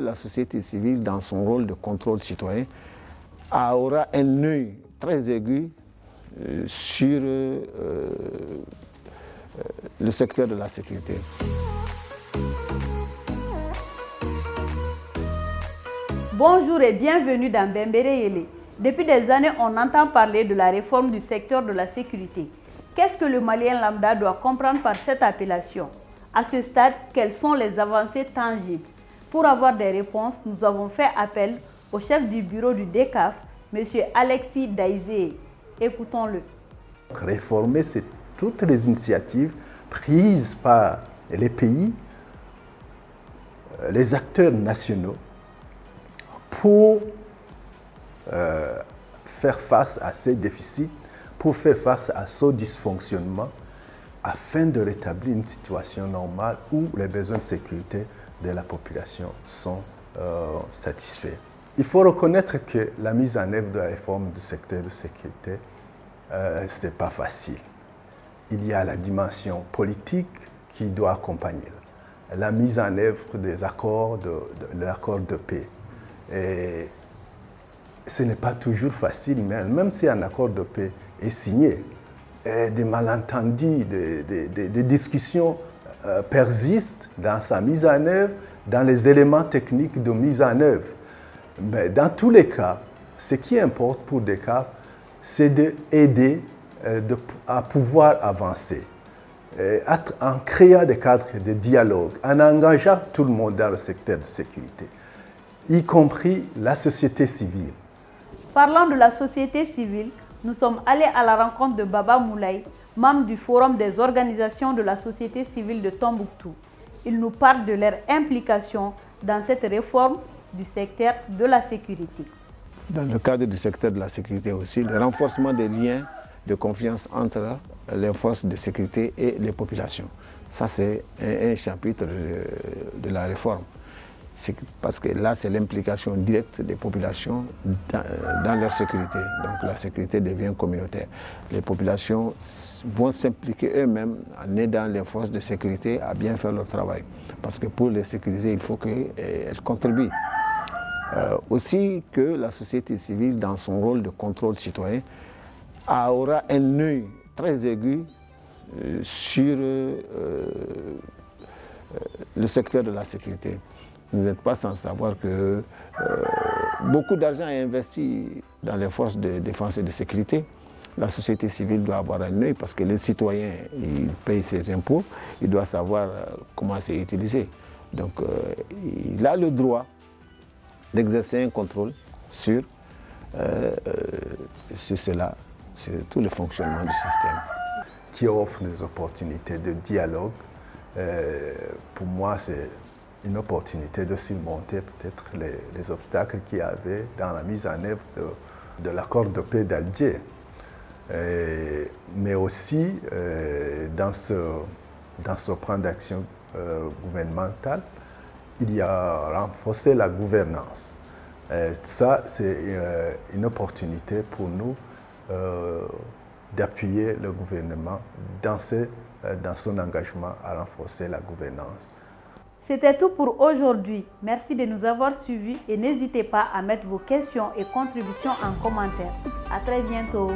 La société civile, dans son rôle de contrôle citoyen, aura un œil très aigu sur le secteur de la sécurité. Bonjour et bienvenue dans Bembere Yele. Depuis des années, on entend parler de la réforme du secteur de la sécurité. Qu'est-ce que le Malien lambda doit comprendre par cette appellation? À ce stade, quelles sont les avancées tangibles? Pour avoir des réponses, nous avons fait appel au chef du bureau du DECAF, M. Alexis Daizé. Écoutons-le. Réformer, c'est toutes les initiatives prises par les pays, les acteurs nationaux, pour faire face à ces déficits, pour faire face à ce dysfonctionnement, afin de rétablir une situation normale où les besoins de sécurité de la population sont satisfaits. Il faut reconnaître que la mise en œuvre de la réforme du secteur de sécurité, ce n'est pas facile. Il y a la dimension politique qui doit accompagner la mise en œuvre des accords de l'accord de paix. Et ce n'est pas toujours facile, mais même si un accord de paix est signé, des malentendus, des discussions persistent dans sa mise en œuvre, dans les éléments techniques de mise en œuvre. Mais dans tous les cas, ce qui importe pour des cas, c'est d'aider à pouvoir avancer, en créant des cadres de dialogue, en engageant tout le monde dans le secteur de sécurité, y compris la société civile. Parlant de la société civile, nous sommes allés à la rencontre de Baba Moulaye, membre du Forum des organisations de la société civile de Tombouctou. Ils nous parlent de leur implication dans cette réforme du secteur de la sécurité. Dans le cadre du secteur de la sécurité aussi, le renforcement des liens de confiance entre les forces de sécurité et les populations. Ça, c'est un chapitre de la réforme. Parce que là, c'est l'implication directe des populations dans leur sécurité. Donc la sécurité devient communautaire. Les populations vont s'impliquer eux-mêmes en aidant les forces de sécurité à bien faire leur travail. Parce que pour les sécuriser, il faut qu'elles contribuent. Aussi que la société civile, dans son rôle de contrôle citoyen, aura un œil très aigu sur le secteur de la sécurité. Vous n'êtes pas sans savoir que beaucoup d'argent est investi dans les forces de défense et de sécurité. La société civile doit avoir un œil parce que les citoyens, ils payent ses impôts, il doit savoir comment c'est utilisé. Donc il a le droit d'exercer un contrôle sur cela, sur tout le fonctionnement du système. Qui offre des opportunités de dialogue. Pour moi, c'est une opportunité de surmonter peut-être les obstacles qu'il y avait dans la mise en œuvre de l'accord de paix d'Alger. Mais aussi dans ce plan d'action gouvernemental, il y a renforcé la gouvernance. Ça, c'est une opportunité pour nous d'appuyer le gouvernement dans son engagement à renforcer la gouvernance. C'était tout pour aujourd'hui. Merci de nous avoir suivis et n'hésitez pas à mettre vos questions et contributions en commentaire. À très bientôt.